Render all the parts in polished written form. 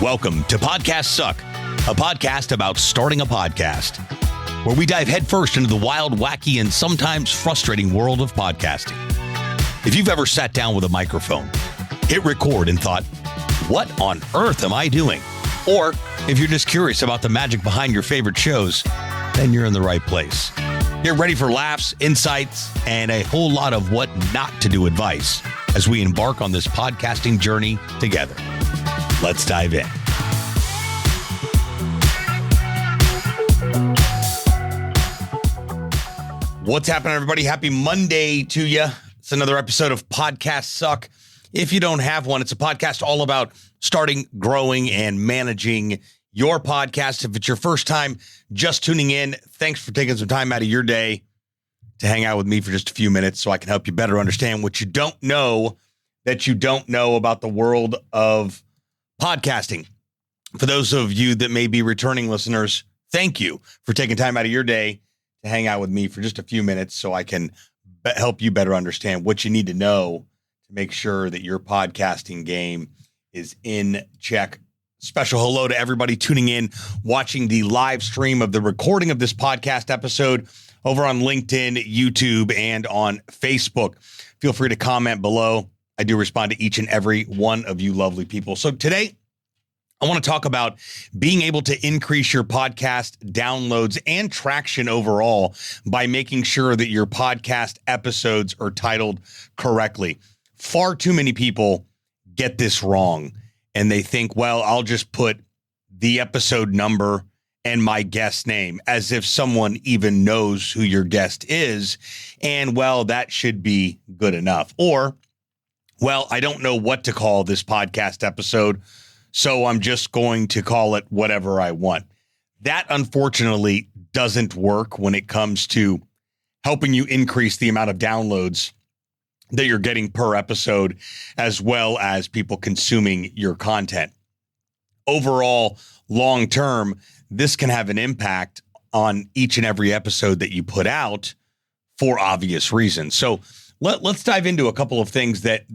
Welcome to Podcast Suck, a podcast about starting a podcast, where we dive headfirst into the wild, wacky, and sometimes frustrating world of podcasting. If you've ever sat down with a microphone, hit record and thought, what on earth am I doing? Or if you're just curious about the magic behind your favorite shows, then you're in the right place. Get ready for laughs, insights, and a whole lot of what not to do advice as we embark on this podcasting journey together. Let's dive in. What's happening, everybody? Happy Monday to you. It's another episode of Podcast Suck. If you don't have one, it's a podcast all about starting, growing, and managing your podcast. If it's your first time just tuning in, thanks for taking some time out of your day to hang out with me for just a few minutes so I can help you better understand what you don't know that you don't know about the world of podcasting. For those of you that may be returning listeners, thank you for taking time out of your day to hang out with me for just a few minutes so I can help you better understand what you need to know to make sure that your podcasting game is in check. Special hello to everybody tuning in, watching the live stream of the recording of this podcast episode over on LinkedIn, YouTube, and on Facebook. Feel free to comment below. I do respond to each and every one of you lovely people. So today, I want to talk about being able to increase your podcast downloads and traction overall by making sure that your podcast episodes are titled correctly. Far too many people get this wrong, and they think, well, I'll just put the episode number and my guest name as if someone even knows who your guest is. And well, that should be good enough. Or, well, I don't know what to call this podcast episode, so I'm just going to call it whatever I want. That, unfortunately, doesn't work when it comes to helping you increase the amount of downloads that you're getting per episode, as well as people consuming your content. Overall, long term, this can have an impact on each and every episode that you put out for obvious reasons. So let's dive into a couple of things that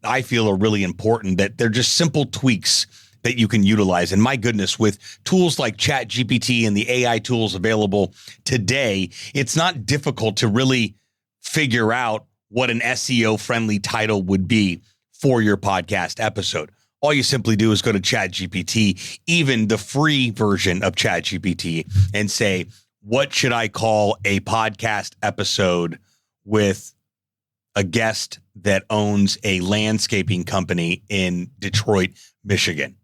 I feel are really important, that they're just simple tweaks that you can utilize. And my goodness, with tools like ChatGPT and the AI tools available today, it's not difficult to really figure out what an SEO-friendly title would be for your podcast episode. All you simply do is go to ChatGPT, even the free version of ChatGPT, and say, what should I call a podcast episode with a guest that owns a landscaping company in Detroit, Michigan?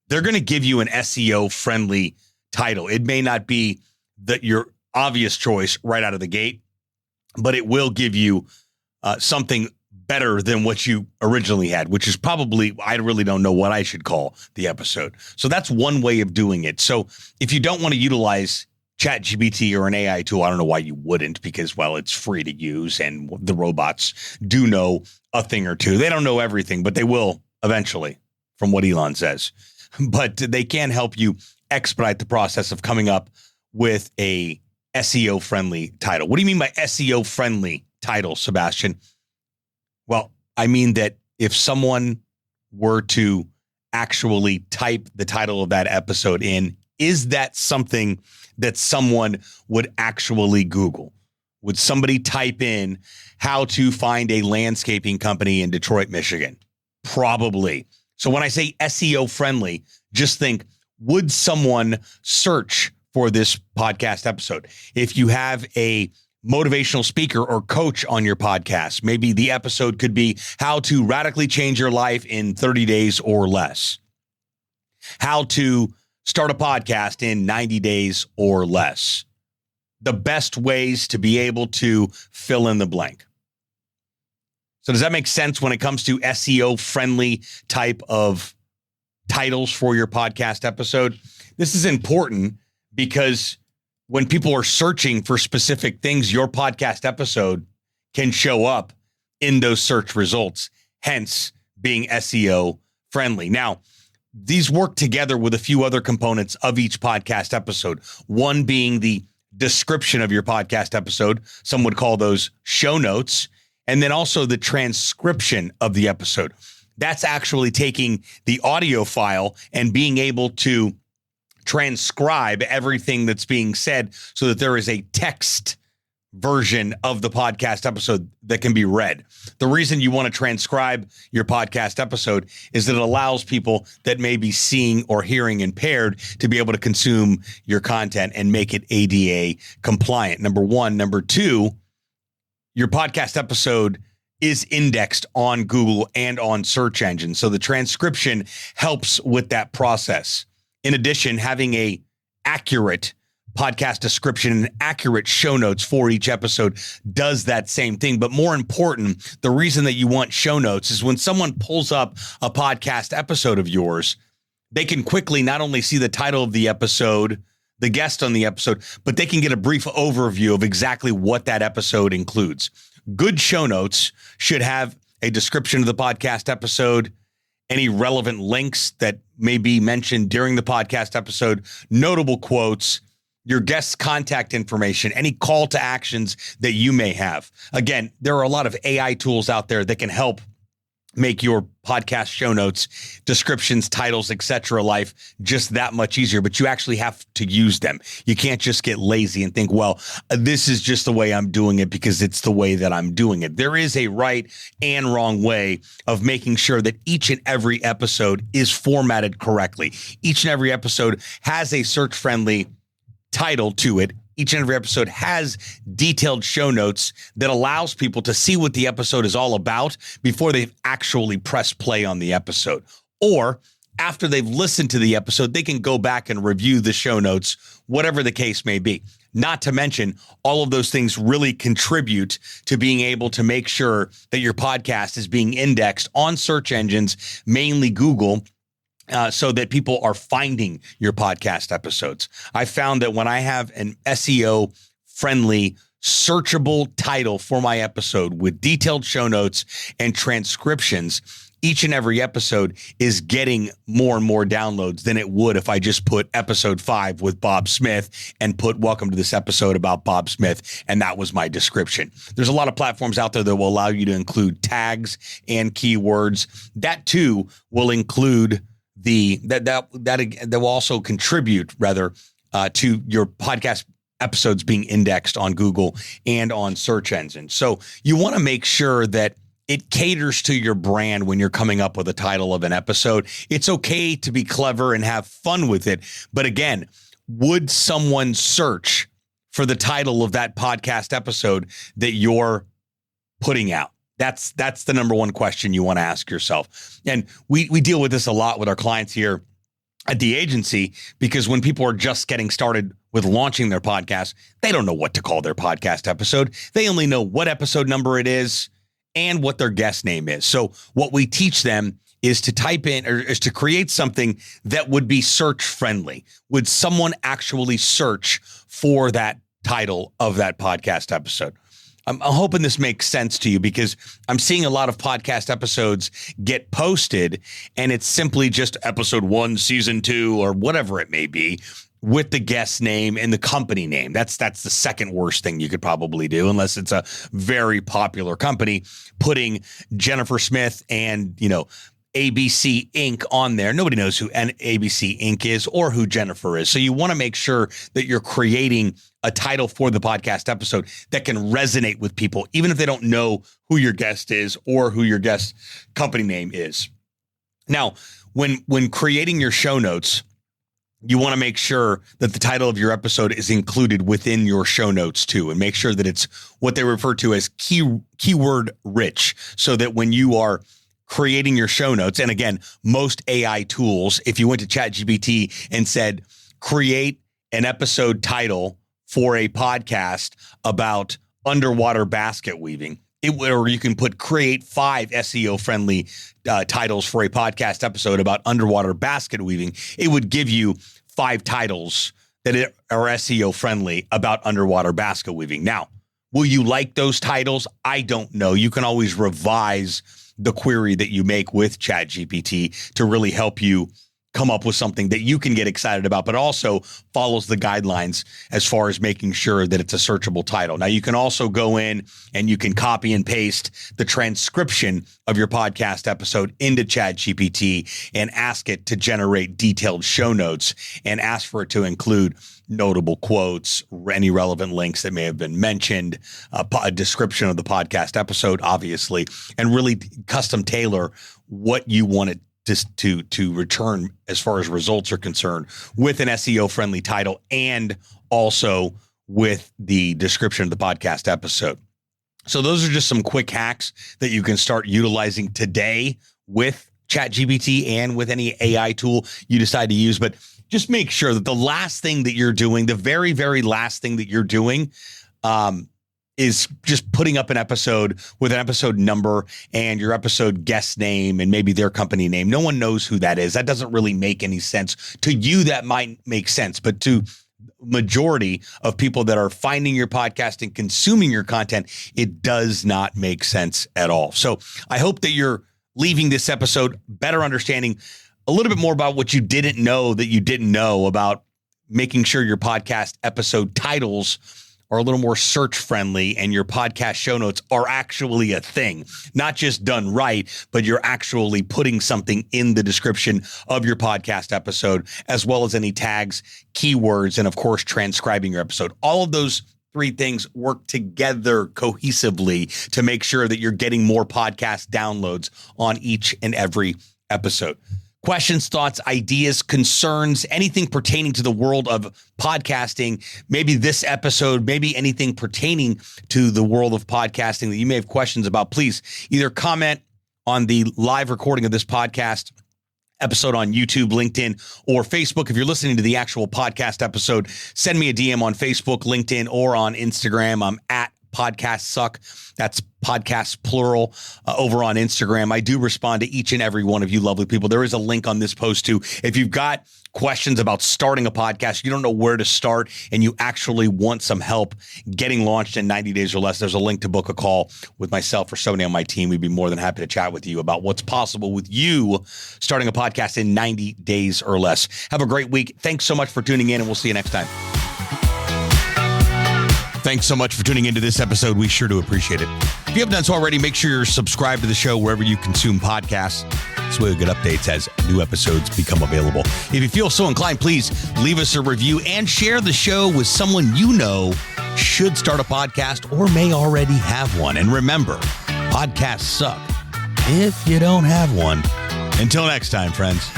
They're going to give you an SEO-friendly title. It may not be your obvious choice right out of the gate, but it will give you something better than what you originally had, which is probably, I really don't know what I should call the episode. So that's one way of doing it. So if you don't want to utilize ChatGPT or an AI tool, I don't know why you wouldn't, because, well, it's free to use and the robots do know a thing or two. They don't know everything, but they will eventually, from what Elon says. But they can help you expedite the process of coming up with a SEO-friendly title. What do you mean by SEO-friendly title, Sebastian? Well, I mean that if someone were to actually type the title of that episode in, is that something that someone would actually Google? Would somebody type in how to find a landscaping company in Detroit, Michigan? Probably. So when I say SEO friendly, just think, would someone search for this podcast episode? If you have a motivational speaker or coach on your podcast, maybe the episode could be how to radically change your life in 30 days or less. How to start a podcast in 90 days or less. The best ways to be able to fill in the blank. So does that make sense when it comes to SEO-friendly type of titles for your podcast episode? This is important because when people are searching for specific things, your podcast episode can show up in those search results, hence being SEO-friendly. Now, these work together with a few other components of each podcast episode, one being the description of your podcast episode. Some would call those show notes. And then also the transcription of the episode. That's actually taking the audio file and being able to transcribe everything that's being said so that there is a text version of the podcast episode that can be read. The reason you want to transcribe your podcast episode is that it allows people that may be seeing or hearing impaired to be able to consume your content and make it ADA compliant. Number one. Number two, your podcast episode is indexed on Google and on search engines. So the transcription helps with that process. In addition, having a accurate podcast description and accurate show notes for each episode does that same thing. But more important, the reason that you want show notes is when someone pulls up a podcast episode of yours, they can quickly not only see the title of the episode, the guest on the episode, but they can get a brief overview of exactly what that episode includes. Good show notes should have a description of the podcast episode, any relevant links that may be mentioned during the podcast episode, notable quotes, your guest's contact information, any call to actions that you may have. Again, there are a lot of AI tools out there that can help make your podcast show notes, descriptions, titles, etc. life just that much easier, but you actually have to use them. You can't just get lazy and think, well, this is just the way I'm doing it because it's the way that I'm doing it. There is a right and wrong way of making sure that each and every episode is formatted correctly. Each and every episode has a search-friendly title to it. Each and every episode has detailed show notes that allows people to see what the episode is all about before they've actually pressed play on the episode. Or after they've listened to the episode, they can go back and review the show notes, whatever the case may be. Not to mention, all of those things really contribute to being able to make sure that your podcast is being indexed on search engines, mainly Google, so that people are finding your podcast episodes. I found that when I have an SEO-friendly, searchable title for my episode with detailed show notes and transcriptions, each and every episode is getting more and more downloads than it would if I just put episode 5 with Bob Smith and put welcome to this episode about Bob Smith, and that was my description. There's a lot of platforms out there that will allow you to include tags and keywords. That too will include that will also contribute to your podcast episodes being indexed on Google and on search engines. So you want to make sure that it caters to your brand when you're coming up with a title of an episode. It's okay to be clever and have fun with it. But again, would someone search for the title of that podcast episode that you're putting out? That's the number one question you want to ask yourself. And we deal with this a lot with our clients here at the agency, because when people are just getting started with launching their podcast, they don't know what to call their podcast episode. They only know what episode number it is and what their guest name is. So what we teach them is to type in, or is to create something that would be search friendly. Would someone actually search for that title of that podcast episode? I'm hoping this makes sense to you, because I'm seeing a lot of podcast episodes get posted and it's simply just episode 1, season 2, or whatever it may be, with the guest name and the company name. That's the second worst thing you could probably do, unless it's a very popular company, putting Jennifer Smith and, ABC Inc. on there. Nobody knows who ABC Inc. is or who Jennifer is. So you want to make sure that you're creating a title for the podcast episode that can resonate with people, even if they don't know who your guest is or who your guest company name is. Now, when creating your show notes, you want to make sure that the title of your episode is included within your show notes too, and make sure that it's what they refer to as keyword rich, so that when you are creating your show notes, and again, most AI tools, if you went to ChatGPT and said, create an episode title for a podcast about underwater basket weaving, or you can put create 5 SEO-friendly titles for a podcast episode about underwater basket weaving, it would give you 5 titles that are SEO-friendly about underwater basket weaving. Now, will you like those titles? I don't know. You can always revise the query that you make with ChatGPT to really help you come up with something that you can get excited about, but also follows the guidelines as far as making sure that it's a searchable title. Now, you can also go in and you can copy and paste the transcription of your podcast episode into ChatGPT and ask it to generate detailed show notes and ask for it to include notable quotes, any relevant links that may have been mentioned, a description of the podcast episode, obviously, and really custom tailor what you want it to return as far as results are concerned with an SEO-friendly title and also with the description of the podcast episode. So those are just some quick hacks that you can start utilizing today with ChatGPT and with any AI tool you decide to use. But just make sure that the last thing that you're doing, the very, very last thing that you're doing, is just putting up an episode with an episode number and your episode guest name and maybe their company name. No one knows who that is. That doesn't really make any sense. To you, that might make sense, but to majority of people that are finding your podcast and consuming your content, it does not make sense at all. So I hope that you're leaving this episode better understanding a little bit more about what you didn't know that you didn't know about making sure your podcast episode titles are a little more search friendly and your podcast show notes are actually a thing, not just done right, but you're actually putting something in the description of your podcast episode, as well as any tags, keywords, and of course, transcribing your episode. All of those three things work together cohesively to make sure that you're getting more podcast downloads on each and every episode. Questions, thoughts, ideas, concerns, anything pertaining to the world of podcasting, maybe this episode, maybe anything pertaining to the world of podcasting that you may have questions about, please either comment on the live recording of this podcast episode on YouTube, LinkedIn, or Facebook. If you're listening to the actual podcast episode, send me a DM on Facebook, LinkedIn, or on Instagram. I'm at Podcast Suck. That's podcasts plural over on Instagram. I do respond to each and every one of you lovely people. There is a link on this post too. If you've got questions about starting a podcast, you don't know where to start, and you actually want some help getting launched in 90 days or less, there's a link to book a call with myself or somebody on my team. We'd be more than happy to chat with you about what's possible with you starting a podcast in 90 days or less. Have a great week. Thanks so much for tuning in, and we'll see you next time. Thanks so much for tuning into this episode. We sure do appreciate it. If you haven't done so already, make sure you're subscribed to the show wherever you consume podcasts. This way you'll get updates as new episodes become available. If you feel so inclined, please leave us a review and share the show with someone you know should start a podcast or may already have one. And remember, podcasts suck if you don't have one. Until next time, friends.